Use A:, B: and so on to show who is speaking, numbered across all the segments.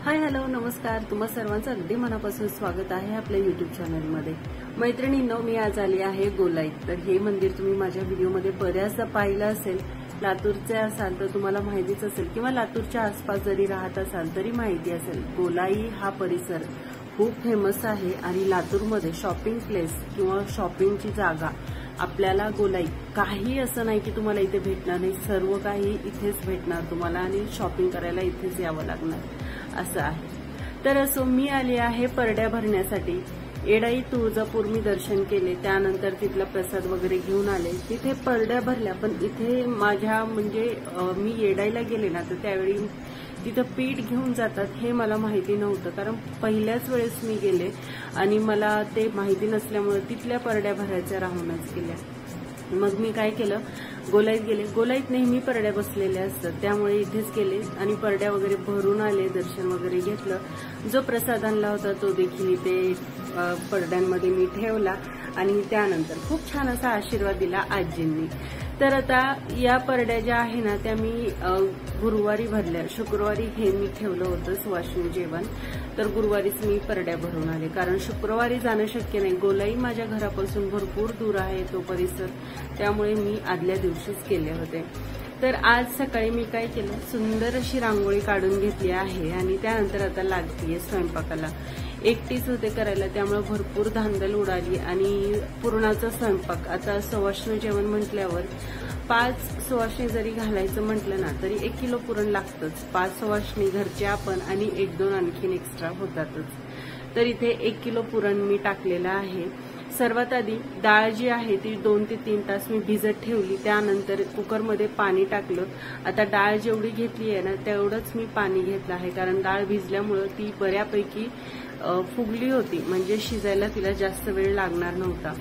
A: Hi hello नमस्कार, तुम्हा सर्वांचं अगदी मनापासून स्वागत आहे आपल्या युट्यूब चॅनलमध्ये। मैत्रिणींनो, मी आज आली आहे गोलाईत। तर हे मंदिर तुम्ही माझ्या व्हिडिओमध्ये बऱ्याचदा पाहिलं असेल। लातूरचे असाल तर तुम्हाला माहितीच असेल किंवा लातूरच्या आसपास जरी राहत असाल तरी माहिती असेल। गोलाई हा परिसर खूप फेमस आहे आणि लातूरमध्ये शॉपिंग प्लेस किंवा शॉपिंगची जागा आपल्याला गोलाई काही असं नाही की तुम्हाला इथे भेटणार नाही, सर्व काही इथेच भेटणार तुम्हाला आणि शॉपिंग करायला इथेच यावं लागणार असं आहे। तर असो मी आली आहे परड्या भरण्यासाठी। येडाई तुळजापूर मी दर्शन केले, त्यानंतर तिथला प्रसाद वगैरे घेऊन आले, तिथे परड्या भरल्या। पण इथे माझ्या मी येडाईला गेले ना तर त्यावेळी तिथं पीठ घेऊन जातात हे मला माहिती नव्हतं, कारण पहिल्याच वेळेस मी गेले आणि मला ते माहिती नसल्यामुळे तिथल्या परड्या भरायच्या राहूनच गेल्या। मग मी काय केलं, गोलाईत गेले। गोलाईत नेहमी परड्या बसलेल्या असतात, त्यामुळे इथेच गेले आणि परड्या वगैरे भरून आले, दर्शन वगैरे घेतलं। जो प्रसाद आणला होता तो देखील इथे परड्यांमध्ये मी ठेवला आणि त्यानंतर खूप छान असा आशीर्वाद दिला आजींनी। तर आता या परड्या ज्या आहे ना त्या मी गुरुवारी भरल्या। शुक्रवारी हे मी ठेवलं होतं सुवासिनी जेवण, तर गुरुवारीच मी परड्या भरून आले, कारण शुक्रवारी जाणं शक्य नाही। गोलाई माझ्या घरापासून भरपूर दूर आहे तो परिसर, त्यामुळे मी आदल्या दिवशीच केले होते। तर आज सकाळी मी काय केलं, सुंदर अशी रांगोळी काढून घेतली आहे आणि त्यानंतर आता लागतीये स्वयंपाकाला। एकटीच होते करायला, त्यामुळे भरपूर धांदल उडाली आणि पुरणाचा स्वयंपाक। आता सुवासिनी जेवण म्हटल्यावर 5 सुवासिनी जरी घालायचं म्हटलं ना तरी 1 किलो पुरण लागतंच। 5 सुवासिनी घरच्या आपण आणि 1-2 आणखीन एक्स्ट्रा होतातच। तर इथे 1 किलो पुरण मी टाकलेलं आहे। सर्वात आधी डाळ जी आहे ती 2 ते 3 तास मी भिजत ठेवली, त्यानंतर कुकरमध्ये पाणी टाकलं। आता डाळ जेवढी घेतली आहे ना तेवढंच मी पाणी घेतलं आहे, कारण डाळ भिजल्यामुळे ती बऱ्यापैकी फुगली होती, म्हणजे शिजायला तिला जास्त वेळ लागणार नव्हता।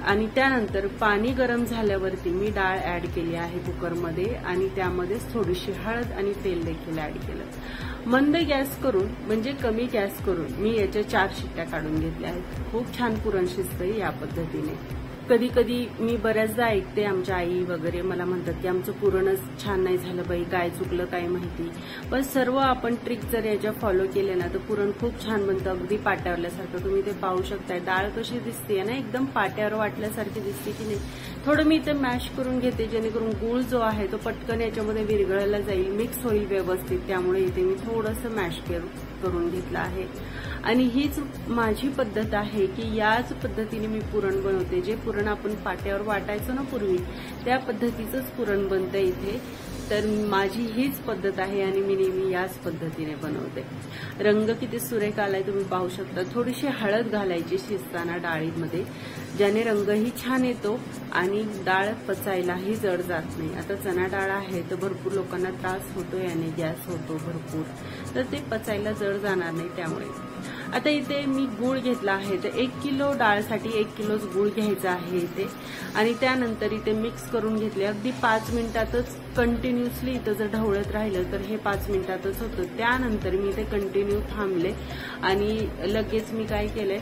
A: आणि त्यानंतर पाणी गरम झाल्यावरती मी डाळ ऍड केली आहे कुकरमध्ये आणि त्यामध्येच थोडीशी हळद आणि तेल देखील ऍड केलं। मंद गॅस करून म्हणजे कमी गॅस करून मी याच्या 4 शिट्ट्या काढून घेतल्या आहेत। खूप छान पुरण शिजतंय या पद्धतीने। कधी कधी मी बऱ्याचदा ऐकते, आमच्या आई वगैरे मला म्हणतात की आमचं पुरणच छान नाही झालं बाई, काय चुकलं काय माहिती। पण सर्व आपण ट्रिक जर याच्या फॉलो केले ना तर पुरण खूप छान बनतं, अगदी पाट्यावरल्यासारखं। तुम्ही ते पाहू शकताय डाळ कशी दिसते ना, एकदम पाट्यावर वाटल्यासारखी दिसते की नाही। थोडं मी इथे मॅश करून घेते, जेणेकरून गूळ जो आहे तो पटकन याच्यामध्ये विरघळला जाईल, मिक्स होईल व्यवस्थित, त्यामुळे इथे मी थोडंसं मॅश करून घेतलं आहे। आणि हीच माझी पद्धत आहे की याच पद्धतीने मी पुरण बनवते। जे पुरण आपण पाट्यावर वाटायचो ना पूर्वी, त्या पद्धतीचंच पुरण बनतं इथे। तर माझी हीच पद्धत आहे आणि मी नेहमी याच पद्धतीने बनवते। रंग किती सुरेख आलाय तुम्ही पाहू शकता। थोडीशी हळद घालायची शिजताना डाळीमध्ये, ज्याने रंगही छान येतो आणि डाळ पचायलाही जड जात नाही। आता चणा डाळ आहे तर भरपूर लोकांना त्रास होतो याने, गॅस होतो भरपूर, तर ते पचायला जड जाणार नाही त्यामुळे। आता इथे मी गूळ घेतला आहे, तर 1 किलो डाळसाठी 1 किलोच गूळ घ्यायचा आहे इथे आणि त्यानंतर इथे मिक्स करून घेतले। अगदी 5 मिनिटातच कंटिन्युअसली इथं जर ढवळत राहिलं तर हे 5 मिनिटातच होतं। त्यानंतर मी इथे कंटिन्यू थांबले आणि लगेच मी काय केलंय,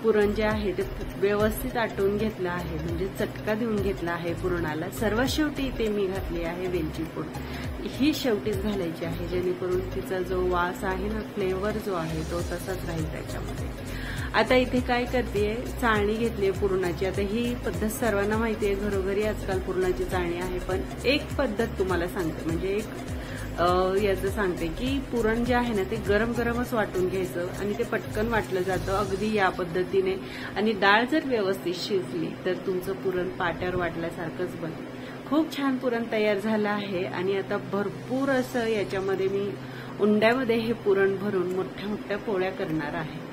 A: पुरण जे आहे ते व्यवस्थित आटवून घेतलं आहे, म्हणजे चटका देऊन घेतला आहे पुरणाला। सर्वात शेवटी इथे मी घातली आहे वेलची पूड, ही शेवटीच घालायची आहे, जेणेकरून तिचा जो वास आहे ना, फ्लेवर जो आहे तो तसाच राहील त्याच्यामध्ये। आता इथे काय करतेय, चाळणी घेतलीये पुरणाची। आता ही पद्धत सर्वांना माहिती आहे, घरोघरी आजकाल पुरणाची चाळणी आहे, पण एक पद्धत तुम्हाला सांगते, म्हणजे एक याचं सांगते की पुरण जे आहे ना ते गरम गरमच वाटून घ्यायचं आणि ते पटकन वाटलं जातं अगदी या पद्धतीने। आणि डाळ जर व्यवस्थित शिजली तर तुमचं पुरण पाट्यावर वाटल्यासारखंच बनतं। खूप छान पुरण तयार झालं आहे आणि आता भरपूर असं याच्यामध्ये मी उंड्यामध्ये हे पुरण भरून मोठ्या मोठ्या पोळ्या करणार आहे।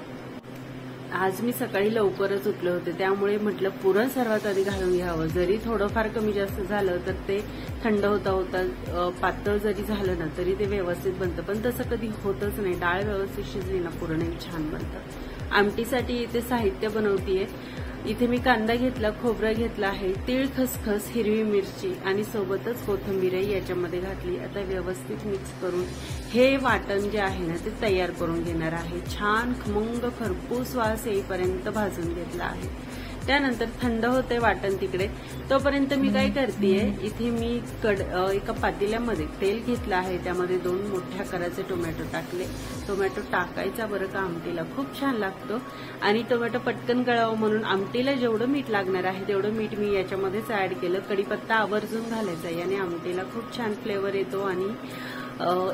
A: आज मी सकाळी लवकरच उठले होते, त्यामुळे म्हटलं पुरण सर्वात आधी घालून घ्यावं। जरी थोडंफार कमी जास्त झालं तर ते थंड होता होता पातळ जरी झालं ना तरी ते व्यवस्थित बनतं, पण तसं कधी होतच नाही। डाळ व्यवस्थित शिजली ना पुरणही छान बनतं। आमटीसाठी इथे साहित्य बनवतीये। इथे मी कांदा घेतला, खोबरं घेतलं आहे, तीळ, खसखस, हिरवी मिरची आणि सोबतच कोथिंबीरही याच्यामध्ये घातली। आता व्यवस्थित मिक्स करून हे वाटण जे आहे ना ते तयार करून घेणार आहे। छान खमंग खरपूस वास येईपर्यंत भाजून घेतला आहे। त्यानंतर थंड होते वाटण तिकडे, तोपर्यंत मी काय करतेय, इथे मी एका पातेल्यामध्ये तेल घेतलं आहे, त्यामध्ये 2 मोठ्या आकाराचे टोमॅटो टाकले. टोमॅटो टाकायचा बरं का, आमटीला खूप छान लागतो. आणि टोमॅटो पटकन गळावं म्हणून आमटीला जेवढं मीठ लागणार आहे तेवढं मीठ मी याच्यामध्येच ऍड केलं. कढीपत्ता आवर्जून घालायचा, याने आमटीला खूप छान फ्लेवर येतो आणि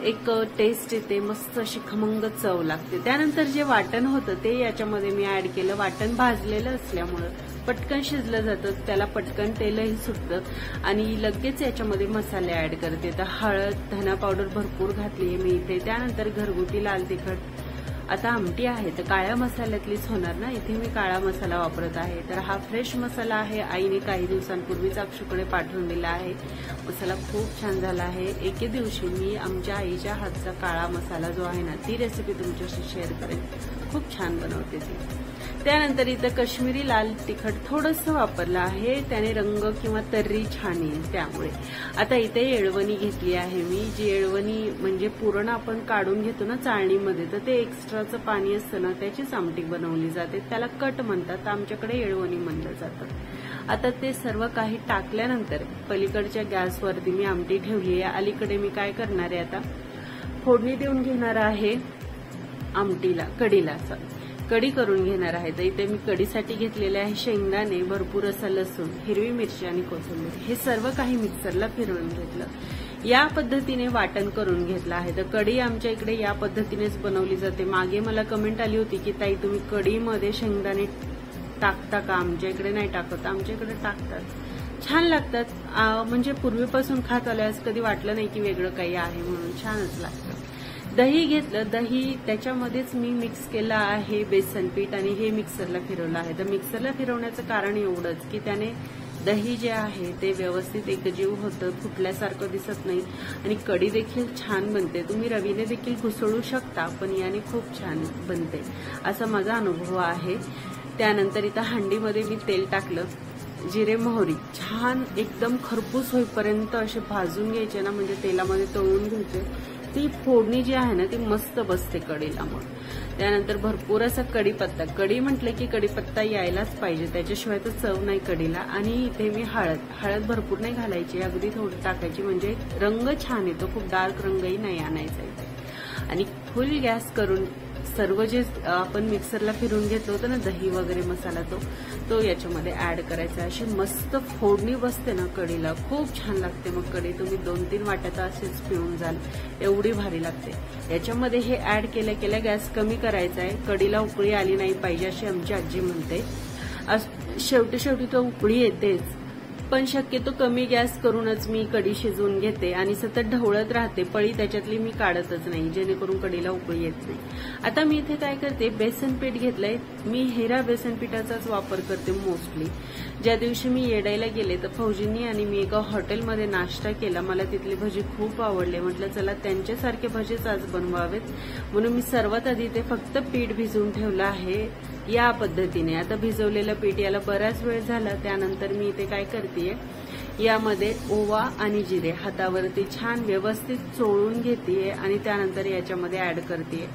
A: एक टेस्ट येते, मस्त अशी खमंग चव लागते. त्यानंतर जे वाटण होतं ते याच्यामध्ये मी ऍड केलं. वाटण भाजलेलं असल्यामुळं पटकन शिजलं जातं, त्याला पटकन तेलही सुटतं. आणि लगेच याच्यामध्ये मसाले ऍड करते. तर हळद, धना पावडर भरपूर घातली आहे मी इथे. त्यानंतर घरगुती लाल तिखट. आता आमटी आहे तर काळ्या मसाल्यातलीच होणार ना, इथे मी काळा मसाला वापरत आहे. तर हा फ्रेश मसाला आहे, आईने काही दिवसांपूर्वीच अक्षूकडे पाठवून दिला आहे. मसाला खूप छान झाला आहे. एके दिवशी मी आमच्या आईच्या हातचा काळा मसाला जो आहे ना, ती रेसिपी तुमच्याशी शेअर करेन. खूप छान बनवते ती. त्यानंतर इथं काश्मीरी लाल तिखट थोडंसं वापरलं आहे, त्याने रंग किंवा तर्री छान येईल त्यामुळे. आता इथे येळवणी घेतली आहे मी. जी येळवणी म्हणजे पुरण आपण काढून घेतो ना चाळणीमध्ये, तर ते एक्स्ट्राचं पाणी असतं ना, त्याचीच आमटी बनवली जाते. त्याला कट म्हणतात, आमच्याकडे येळवणी म्हणलं जातं. आता ते सर्व काही टाकल्यानंतर पलीकडच्या गॅसवरती मी आमटी ठेवली आहे. अलीकडे मी काय करणार आहे, आता फोडणी देऊन घेणार आहे आमटीला, कढीला. कढी करून घेणार आहे. तर इथे मी कढीसाठी घेतलेले आहे शेंगदाणे, भरपूर असा लसूण, हिरवी मिरची आणि कोथिंबीर. हे सर्व काही मिक्सरला फिरवून घेतलं. या पद्धतीने वाटण करून घेतलं आहे. तर कढी आमच्या इकडे या पद्धतीनेच बनवली जाते. मागे मला कमेंट आली होती की ताई तुम्ही कढीमध्ये शेंगदाणे टाकता का? आमच्या इकडे नाही टाकत. आमच्या इकडे टाकतात, छान लागतात. म्हणजे पूर्वीपासून खात आल्यास कधी वाटलं नाही की वेगळं काही आहे म्हणून, छानच लागतं. दही घेतलं. दही त्याच्यामध्येच मी मिक्स केलं आहे बेसन पीठ आणि हे मिक्सरला फिरवलं आहे. तर मिक्सरला फिरवण्याचं कारण एवढंच की त्याने दही जे आहे ते व्यवस्थित एकजीव होतं, फुटल्यासारखं दिसत नाही आणि कढी देखील छान बनते. तुम्ही रवीने देखील घुसळू शकता, पण याने खूप छान बनते, असा माझा अनुभव आहे. त्यानंतर इथं हांडीमध्ये मी तेल टाकलं. जिरे मोहरी छान एकदम खरपूस होईपर्यंत असे भाजून घ्यायचे ना, म्हणजे तेलामध्ये तळून घ्यायचे. ती फोडणी जी आहे ना ती मस्त बसते कढीला. मग त्यानंतर भरपूर असा कढीपत्ता. कढी म्हटलं की कढीपत्ता यायलाच पाहिजे, त्याच्याशिवाय तर चव नाही कढीला. आणि इथे मी हळद भरपूर नाही घालायची, अगदी थोडी टाकायची, म्हणजे रंग छान येतो. खूप डार्क रंगही नाही आणायचा इथे. आणि फुल गॅस करून सर्व जे आपण मिक्सरला फिरून घेतलं होतं ना, दही वगैरे मसाला, तो याच्यामध्ये ऍड करायचा. अशी मस्त फोडणी बसते ना कढीला, खूप छान लागते. मग कढी तुम्ही 2-3 वाट्यात असेच पिऊन जाल, एवढी भारी लागते. याच्यामध्ये हे ऍड केल्या केल्या गॅस कमी करायचा आहे. कढीला उकळी आली नाही पाहिजे अशी आमची आजी म्हणते. शेवटी तो उकळी येतेच, पण शक्यतो कमी गॅस करूनच मी कढी शिजवून घेते आणि सतत ढवळत राहते. पळी त्याच्यातली मी काढतच नाही, जेणेकरून कढीला उकळी येत नाही. आता मी इथे काय करते, बेसन पीठ घेतलंय. मी हिरा बेसन पिठाचाच वापर करते मोस्टली. ज्या दिवशी मी येडायला गेले तर फौजींनी आणि मी एका हॉटेलमध्ये नाश्ता केला. मला तिथले भजी खूप आवडले. म्हटलं चला त्यांच्यासारखे भजीच आज बनवावेत, म्हणून मी सर्वात आधी ते फक्त पीठ भिजवून ठेवलं आहे या पद्धतीने. आता भिजवलेलं पीठ याला बराच वेळ झाला. त्यानंतर मी इथे काय करतेय, यामध्ये ओवा आणि जिरे हातावरती छान व्यवस्थित चोळून घेतेय आणि त्यानंतर याच्यामध्ये ऍड करतेय.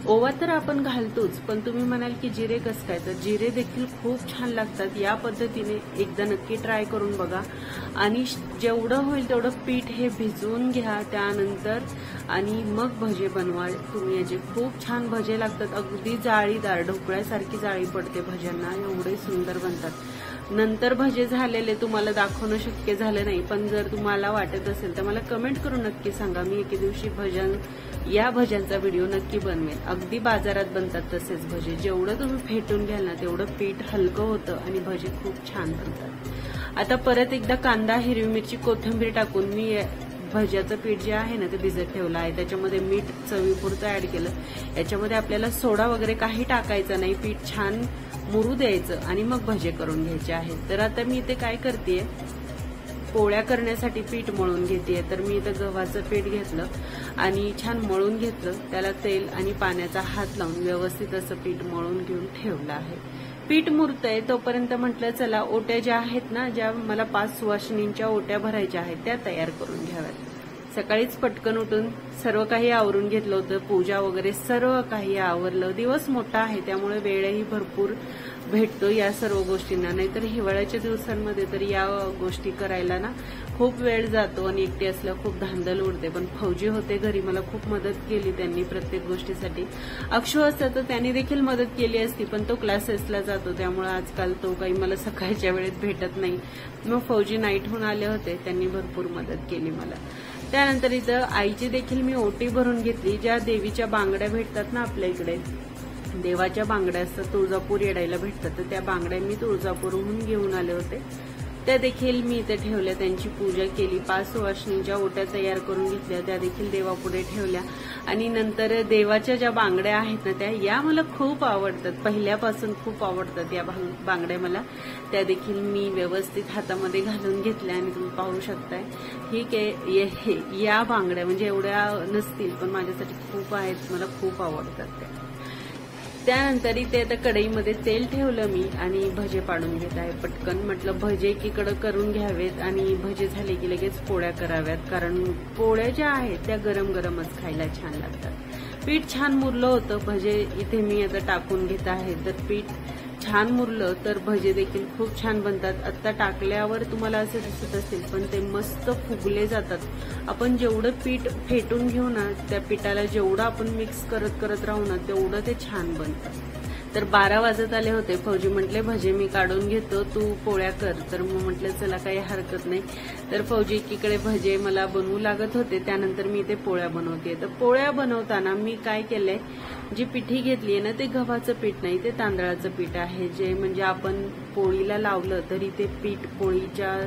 A: ओवा तर आपण घालतोच, पण तुम्ही म्हणाल की जिरे कसं काय, तर जिरे देखील खूप छान लागतात. या पद्धतीने एकदा नक्की ट्राय करून बघा. आणि जेवढं होईल तेवढं पीठ हे भिजवून घ्या त्यानंतर, आणि मग भजे बनवा तुम्ही. याचे खूप छान भजे लागतात, अगदी जाळीदार, ढोकळ्यासारखी जाळी पडते भज्यांना, एवढे सुंदर बनतात. नंतर भजे झालेले तुम्हाला दाखवणं शक्य झालं नाही, पण जर तुम्हाला वाटत असेल तर मला कमेंट करून नक्की सांगा. मी एके दिवशी या भज्यांचा व्हिडिओ नक्की बनवेल. अगदी बाजारात बनतात तसेच भजे. जेवढं तुम्ही फेटून घ्याल ना तेवढं पीठ हलकं होतं आणि भजे खूप छान बनतात. आता परत एकदा कांदा, हिरवी मिरची, कोथिंबीर टाकून मी भज्याचं पीठ जे आहे ना ते भिजत ठेवलं आहे. त्याच्यामध्ये मीठ चवीपुरतं ऍड केलं. याच्यामध्ये आपल्याला सोडा वगैरे काही टाकायचा नाही. पीठ छान मुरू द्यायचं आणि मग भजे करून घ्यायचे आहेत. तर आता मी इथे काय करतेय, पोळ्या करण्यासाठी पीठ मळून घेतेय. तर मी इथं गव्हाचं पीठ घेतलं आणि छान मळून घेतलं. त्याला तेल आणि पाण्याचा हात लावून व्यवस्थित असं पीठ मळून घेऊन ठेवलं आहे. पीठ मुरतंय तोपर्यंत म्हटलं चला ओट्या ज्या आहेत ना, ज्या मला 5 सुवासिनींच्या ओट्या भरायच्या आहेत त्या तयार करून घ्याव्यात. सकाळीच पटकन उठून सर्व काही आवरून घेतलं होतं, पूजा वगैरे सर्व काही आवरलं. दिवस मोठा आहे त्यामुळे वेळही भरपूर भेटतो या सर्व गोष्टींना. नाहीतर हिवाळ्याच्या दिवसांमध्ये तर या गोष्टी करायला ना खूप वेळ जातो आणि एकटी असल्यावर खूप धांदल उडते. पण फौजी होते घरी, मला खूप मदत केली त्यांनी प्रत्येक गोष्टीसाठी. अक्षू असता तर त्यांनी देखील मदत केली असती, पण तो क्लासेसला जातो त्यामुळे आजकाल तो काही मला सकाळच्या वेळेत भेटत नाही. मग फौजी नाईटहून आले होते, त्यांनी भरपूर मदत केली मला. त्यानंतर इथं आईची देखील मी ओटी भरून घेतली. ज्या देवीच्या बांगड्या भेटतात ना आपल्या इकडे, देवाच्या बांगड्या असतात, तुळजापूर येडायला भेटतात, तर त्या बांगड्या मी तुळजापूरहून घेऊन आले होते. त्या देखील मी इथे ठेवल्या, त्यांची पूजा केली. 5 सुवासिनीच्या ओट्या तयार करून घेतल्या, त्या देखील देवापुढे ठेवल्या. आणि नंतर देवाच्या ज्या बांगड्या आहेत ना या मला खूप आवडतात, पहिल्यापासून खूप आवडतात या बांगड्या मला. त्या देखील मी व्यवस्थित हातामध्ये घालून घेतल्या आणि तुम्ही पाहू शकताय. ठीक आहे, या बांगड्या म्हणजे एवढ्या नसतील पण माझ्यासाठी खूप आहेत, मला खूप आवडतात त्या. त्यानंतर इथे आता कढईमध्ये तेल ठेवलं मी आणि भजे पाडून घेत आहे. पटकन म्हटलं भजे एकीकडे करून घ्यावेत आणि भजे झाले की लगेच पोळ्या कराव्यात, कारण पोळ्या ज्या आहेत त्या गरम गरमच खायला छान लागतात. पीठ छान मुरलं होतं, भजे इथे मी आता टाकून घेत आहे. तर पीठ छान मुरलं तर भजे देखील खूप छान बनतात. आता टाकल्यावर तुम्हाला असे दिसत असेल पण ते मस्त फुगले जातात. आपण जेवढं पीठ फेटून घेऊ ना, त्या पिठाला जेवढं आपण मिक्स करत राहू ना तेवढं ते छान बनतं. तर 12 वाजत आले होते. फौजी म्हटले भजे मी काढून घेतो, तू पोळ्या कर. तर मग म्हटलं चला काही हरकत नाही. तर फौजी एकीकडे भजे मला बनवू लागत होते, त्यानंतर मी ते पोळ्या बनवते. तर पोळ्या बनवताना मी काय केलंय, जी पिठी घेतली आहे ना ते गव्हाचं पीठ नाही, ते तांदळाचं पीठ आहे. जे म्हणजे आपण पोळीला लावलं तरी ते पीठ पोळीच्या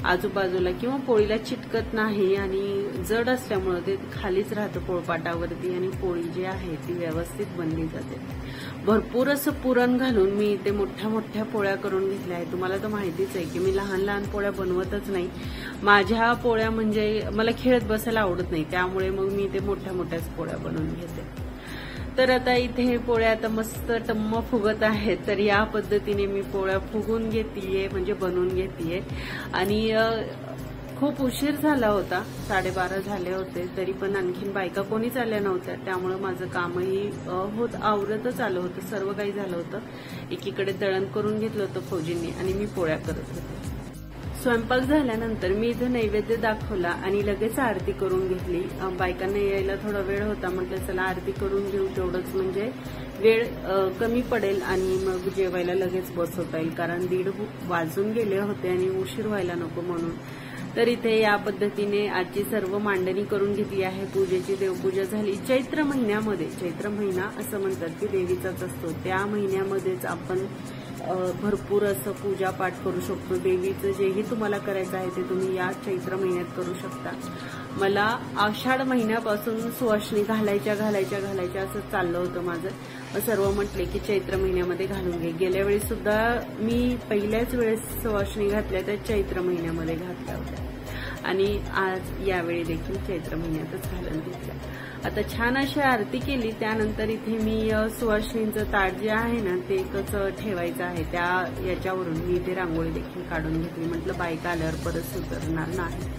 A: आजूबाजूला किंवा पोळीला चिटकत नाही आणि जड असल्यामुळे ते खालीच राहतं पोळपाटावरती आणि पोळी जी आहे ती व्यवस्थित बनली जाते. भरपूर असं पुरण घालून मी इथे मोठ्या मोठ्या पोळ्या करून घेतल्या आहेत. तुम्हाला तर माहितीच आहे की मी लहान लहान पोळ्या बनवतच नाही. माझ्या पोळ्या म्हणजे मला खेळत बसायला आवडत नाही, त्यामुळे मग मी इथे मोठ्या मोठ्याच पोळ्या बनवून घेते. तर आता इथे पोळ्या आता मस्त टम्म फुगत आहेत. तर या पद्धतीने मी पोळ्या फुगून घेतीये, म्हणजे बनवून घेतीये. आणि खूप उशीर झाला होता, 12:30 झाले होते, तरी पण आणखीन बायका कोणीच आल्या नव्हत्या, त्यामुळे माझं कामही आवरतच आलं होतं, सर्व काही झालं होतं. एकीकडे दळण करून घेतलं होतं फौजींनी आणि मी पोळ्या करत होते. स्वयंपाक झाल्यानंतर मी इथं नैवेद्य दाखवला आणि लगेच आरती करून घेतली. बायकांना यायला थोडा वेळ होता, म्हटलं चला आरती करून घेऊ, तेवढंच म्हणजे वेळ कमी पडेल आणि मग जेवायला लगेच बसवता येईल, कारण 1:30 वाजून गेले होते आणि उशीर व्हायला नको म्हणून. तर इथे या पद्धतीने आजची सर्व मांडणी करून घेतली आहे. पूजेची देवपूजा झाली. चैत्र महिन्यामध्ये, चैत्र महिना असं म्हणतात की देवीचाच असतो, त्या महिन्यामध्येच आपण भरपूर असं पूजा पाठ करू शकतो. देवीचं जेही तुम्हाला करायचं आहे ते तुम्ही या चैत्र महिन्यात करू शकता. मला आषाढ महिन्यापासून सुवासिनी घालायच्या असं चाललं होतं माझं. मग सर्व म्हटले की चैत्र महिन्यामध्ये घालून घे. गेल्या वेळी सुद्धा मी पहिल्याच वेळेस सुवासिनी घातल्या त्या चैत्र महिन्यामध्ये घातल्या होत्या आणि आज यावेळी देखील चैत्र महिन्यातच घालून घेतल्या. आता छान अशी आरती केली. त्यानंतर इथे मी सुवासिनीचं ताट जे आहे ना ते कसं ठेवायचं आहे त्या याच्यावरून मी इथे रांगोळी देखील काढून घेतली. म्हटलं बायका आल्यावर परत सुधारणार नाही.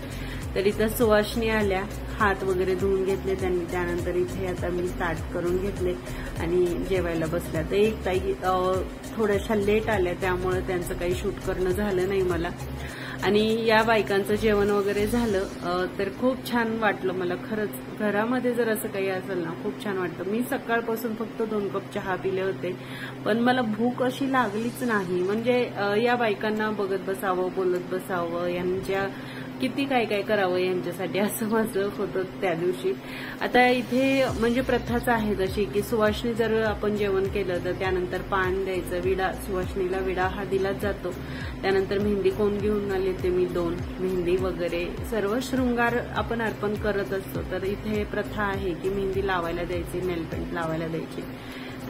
A: तर इथं सुवासिनी आल्या, हात वगैरे धुवून घेतले त्यांनी. त्यानंतर इथे आता मी ताट करून घेतले आणि जेवायला बसल्या. तर एक ताई थोड्याशा लेट आल्या, त्यामुळे त्यांचं काही शूट करणं झालं नाही मला. आणि या बायकांचं जेवण वगैरे झालं तर खूप छान वाटलं मला. खरंच घरामध्ये जर असं काही असेल ना खूप छान वाटतं. मी सकाळपासून फक्त 2 कप चहा पिले होते, पण मला भूक अशी लागलीच नाही. म्हणजे या बायकांना बघत बसावं, बोलत बसावं, यांच्या किती काय काय करावं यांच्यासाठी, असं माझं होतं त्या दिवशी. आता इथे म्हणजे प्रथाच आहे जशी की सुवासिनी जर आपण जेवण केलं तर त्यानंतर पान द्यायचं, विडा, सुवासिनीला विडा हा दिलाच जातो. त्यानंतर मेहंदी कोण घेऊन आले ते मी 2 मेहंदी वगैरे सर्व शृंगार आपण अर्पण करत असतो. तर इथे प्रथा आहे की मेहंदी लावायला द्यायची, नेलपेंट लावायला द्यायची.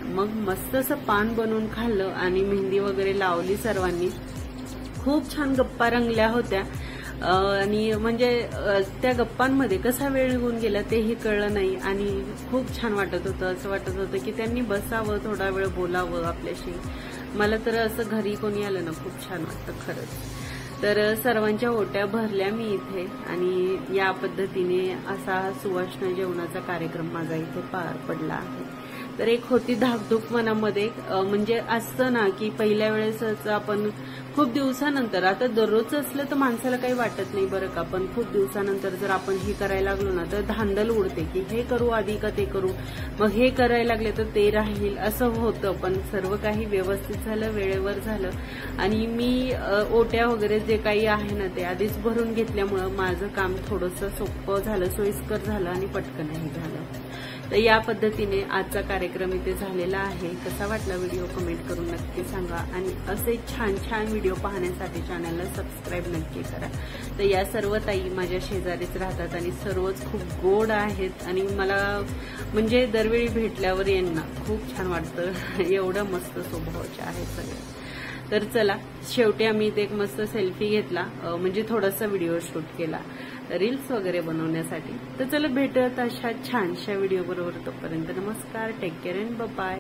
A: मग मस्त असं पान बनवून खाल्लं आणि मेहंदी वगैरे लावली सर्वांनी. खूप छान गप्पा रंगल्या होत्या आणि म्हणजे त्या गप्पांमध्ये कसा वेळ निघून गेला तेही कळलं नाही आणि खूप छान वाटत होतं. असं वाटत होतं की त्यांनी बसावं, थोडा वेळ बोलावं आपल्याशी. मला तर असं घरी कोणी आलं ना खूप छान वाटतं खरंच. तर सर्वांच्या ओट्या भरल्या मी इथे आणि या पद्धतीने असा सुवासना जेवणाचा कार्यक्रम माझा इथे पार पडला आहे। तर एक होती धाकधूक मनामध्ये, म्हणजे असतं ना की पहिल्या वेळेसच आपण खूप दिवसानंतर, आता दररोज असलं तर माणसाला काही वाटत नाही बरं का, पण खूप दिवसानंतर जर आपण हे करायला लागलो ना तर धांदल उडते की हे करू आधी का ते करू, मग हे करायला लागले तर ते राहील, असं होतं। पण सर्व काही व्यवस्थित झालं, वेळेवर झालं आणि मी ओट्या वगैरे जे काही आहे ना ते आधीच भरून घेतल्यामुळं माझं काम थोडंसं सोपं झालं, सोयीस्कर झालं आणि पटकनही झालं। तर या पद्धतीने आजचा कार्यक्रम इथे झालेला आहे। कसा वाटला व्हिडिओ कमेंट करून नक्की सांगा आणि असे छान छान व्हिडिओ पाहण्यासाठी चॅनलला सबस्क्राईब नक्की करा। तर या सर्व ताई माझ्या शेजारीच राहतात आणि सर्वच खूप गोड आहेत आणि मला म्हणजे दरवेळी भेटल्यावर यांना खूप छान वाटतं, एवढं मस्त स्वभावाचे आहेत सगळे। तर चला, शेवटी आम्ही इथे एक मस्त सेल्फी घेतला, म्हणजे थोडासा व्हिडिओ शूट केला रील्स वगैरे बनवण्यासाठी। तर चला भेटूयात अशा छानशा व्हिडिओ बरोबर, तोपर्यंत नमस्कार, टेक केअर अँड बाय।